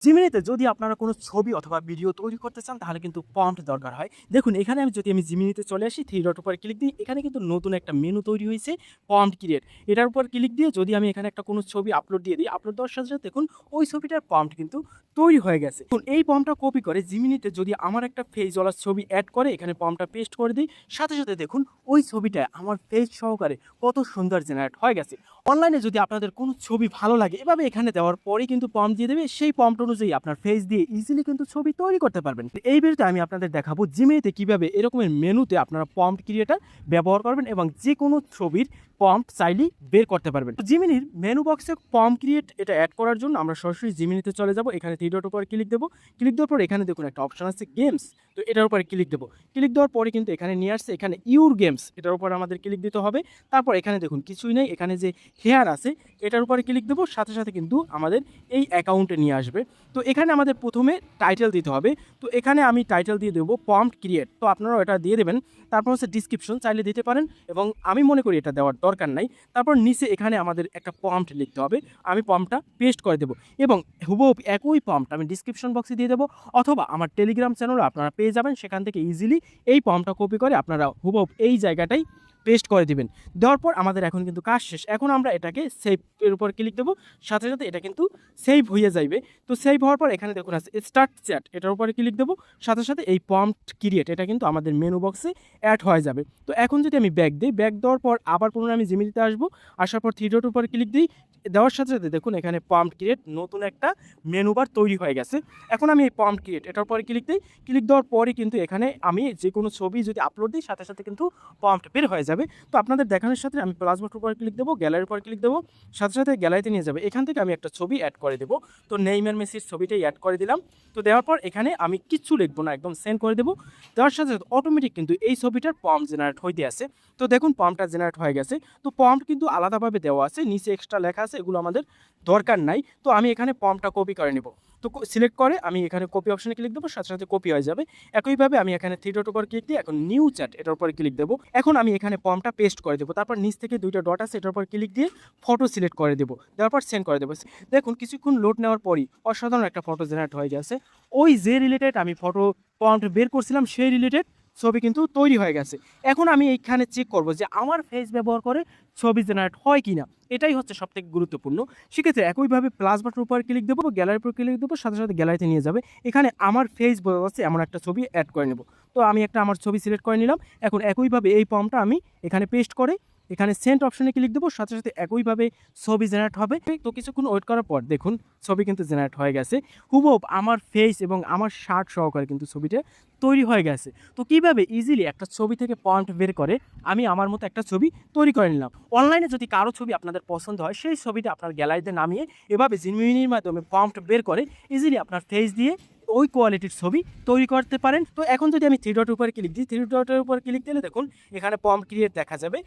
জিমিনিতে যদি আপনারা কোনো ছবি অথবা ভিডিও তৈরি করতে চান তাহলে কিন্তু প্রম্পট দরকার হয়। দেখুন এখানে আমি জিমিনিতে চলে আসি, 3 ডট উপর ক্লিক দিই। এখানে কিন্তু নতুন একটা মেনু তৈরি হয়েছে, প্রম্পট ক্রিয়েট। এটার উপর ক্লিক দিয়ে যদি আমি এখানে একটা কোনো ছবি আপলোড দিয়ে দিই, আপলোড দেওয়ার সাথে, সাথে দেখুন ওই ছবিটার প্রম্পট কিন্তু তৈরি হয়ে গেছে। দেখুন এই প্রম্পটটা কপি করে জিমিনিতে যদি আমার একটা ফেসওয়ালা ছবি এড করে এখানে প্রম্পটটা পেস্ট করে দিই, সাথে, সাথে দেখুন ওই ছবিটা আমার ফেস সহকারে কত সুন্দর জেনারেট হয়ে গেছে। অনলাইনে যদি আপনাদের কোনো ছবি ভালো লাগে এভাবে এখানে দেওয়ার পরেই কিন্তু প্রম্পট দিয়ে দেবে, সেই প্রম্পট অনুযায়ী আপনার ফেস দিয়ে ইজিলি কিন্তু ছবি তৈরি করতে পারবেন। এই ভিডিওতে আমি আপনাদের দেখাবো জিমিনিতে কিভাবে এরকমের মেনুতে আপনারা প্রম্পট ক্রিয়েটর ব্যবহার করবেন এবং যে কোনো ছবির প্রম্পট চাইলেই বের করতে পারবেন। তো জিমিনির মেনু বক্সে প্রম্পট ক্রিয়েট এটা অ্যাড করার জন্য আমরা সরাসরি জিমিনিতে চলে যাব। এখানে 3 ডট উপর ক্লিক দেবো। ক্লিক দেওয়ার পর এখানে দেখুন একটা অপশন আছে গেমস, তো এটার উপরে ক্লিক দেবো। ক্লিক দেওয়ার পরে কিন্তু এখানে নিয়ে আসছে, এখানে ইউর গেমস এটার উপর আমাদের ক্লিক দিতে হবে। তারপর এখানে দেখুন কিছুই নেই, এখানে যে হেয়ার আছে এটার উপরে ক্লিক দেবো, সাথে সাথে কিন্তু আমাদের এই অ্যাকাউন্টে নিয়ে আসবে। তো এখানে আমাদের প্রথমে টাইটেল দিতে হবে। তো এখানে আমি টাইটেল দিয়ে দেবো প্রম্পট ক্রিয়েট, তো আপনারাও এটা দিয়ে দেবেন। তারপর হচ্ছে ডিসক্রিপশন চাইলে দিতে পারেন এবং আমি মনে করি এটা দেওয়ার দরকার নাই। তারপর নিচে এখানে আমাদের একটা প্রম্পট লিখতে হবে, আমি প্রম্পটটা পেস্ট করে দেবো এবং হুবহু একই প্রম্পট আমি ডিসক্রিপশন বক্সে দিয়ে দেবো, অথবা আমার টেলিগ্রাম চ্যানেলে আপনারা পেয়ে যাবেন, সেখান থেকে ইজিলি এই প্রম্পটটা কপি করে আপনারা হুবহু এই জায়গাটাই পেস্ট করে দিবেন। দেওয়ার পর আমাদের এখন কিন্তু কাজ শেষ। এখন আমরা এটাকে সেভের উপর ক্লিক দেবো, সাথে সাথে এটা কিন্তু সেভ হয়ে যাইবে। তো সেভ হওয়ার পর এখানে দেখুন আছে স্টার্ট চ্যাট, এটার উপরে ক্লিক দেবো, সাথে সাথে এই প্রম্পট ক্রিয়েট এটা কিন্তু আমাদের মেনু বক্সে অ্যাড হয়ে যাবে। তো এখন যদি আমি ব্যাক দিই, ব্যাক দেওয়ার পর আবার পুনরায় আমি জিমিনিতে আসবো, আসার পর 3 ডট উপর ক্লিক দিই, দেওয়ার সাথে সাথে দেখুন এখানে প্রম্পট ক্রিয়েট নতুন একটা মেনু বার তৈরি হয়ে গেছে। এখন আমি এই প্রম্পট ক্রিয়েট এটার উপরে ক্লিক দিই, ক্লিক দেওয়ার পরই কিন্তু এখানে আমি যে কোনো ছবি যদি আপলোড দিই সাথে সাথে কিন্তু প্রম্পট বের হয়ে যাবে। তো আপনাদের দেখানোর সাথে আমি প্লাস বাটনের উপর ক্লিক দেবো, গ্যালারির উপর ক্লিক দেবো, সাথে সাথে গ্যালারিতে নিয়ে যাবে। এখান থেকে আমি একটা ছবি অ্যাড করে দেবো। তো নেইমার মেসির ছবিটাই অ্যাড করে দিলাম। তো দেওয়ার পর এখানে আমি কিচ্ছু লিখবো না, একদম সেন্ড করে দেবো। দেওয়ার সাথে সাথে অটোমেটিক কিন্তু এই ছবিটার প্রম্পট জেনারেট হইতে আছে। তো দেখুন প্রম্পটটা জেনারেট হয়ে গেছে। তো প্রম্পট কিন্তু আলাদাভাবে দেওয়া আছে, নিচে এক্সট্রা লেখা আছে, এগুলো আমাদের দরকার নাই। তো আমি এখানে প্রম্পটটা কপি করে নেব। তো সিলেক্ট করে আমি এখানে কপি অপশনে ক্লিক দেবো, সাথে সাথে কপি হয়ে যাবে। একইভাবে আমি এখানে 3 ডট উপর ক্লিক দিয়ে এখন নিউ চ্যাট এটার উপরে ক্লিক দেবো। এখন আমি এখানে প্রম্পটটা পেস্ট করে দেবো, তারপর নিচ থেকে 2টা ডট আছে এটার উপর ক্লিক দিয়ে ফটো সিলেক্ট করে দেবো, দেওয়ার পর সেন্ড করে দেবো। দেখুন কিছুক্ষণ লোড নেওয়ার পরই অসাধারণ একটা ফটো জেনারেট হয়ে গেছে। ওই যে রিলেটেড আমি ফটো প্রম্পট বের করছিলাম সেই রিলেটেড ছবি কিন্তু তৈরি হয়ে গেছে। এখন আমি এইখানে চেক করব যে আমার ফেস ব্যবহার করে ছবি জেনারেট হয় কিনা, এটাই হচ্ছে সবথেকে গুরুত্বপূর্ণ। সেক্ষেত্রে একইভাবে প্লাস বাটনের উপর ক্লিক দেবো, গ্যালারির উপর ক্লিক দেবো, সাথে সাথে গ্যালারিতে নিয়ে যাবে। এখানে আমার ফেস বোঝা যাচ্ছে এমন একটা ছবি অ্যাড করে নেব। তো আমি একটা আমার ছবি সিলেক্ট করে নিলাম। এখন একইভাবে এই প্রম্পটটা আমি এখানে পেস্ট করে এখানে সেন্ড অপশনে ক্লিক দেবো, সাথে সাথে একইভাবে ছবি জেনারেট হবে। তো কিছুক্ষণ ওয়েট করার পর দেখুন ছবি কিন্তু জেনারেট হয়ে গেছে। হুবহু আমার ফেস এবং আমার শার্ট সহকারে কিন্তু ছবিটা তৈরি হয়ে গেছে। তো কীভাবে ইজিলি একটা ছবি থেকে প্রম্পট বের করে আমি আমার মতো একটা ছবি তৈরি করে নিলাম। অনলাইনে যদি কারো ছবি আপনাদের পছন্দ হয় সেই ছবিটা আপনার গ্যালারিতে নামিয়ে এভাবে জিমিনির মাধ্যমে প্রম্পট বের করে ইজিলি আপনার ফেস দিয়ে ওই কোয়ালিটির ছবি তৈরি করতে পারেন। তো এখন যদি আমি 3 ডটের উপরে ক্লিক দিই, 3 ডটের উপর ক্লিক দিলে দেখুন এখানে প্রম্পট ক্রিয়েট দেখা যাবে।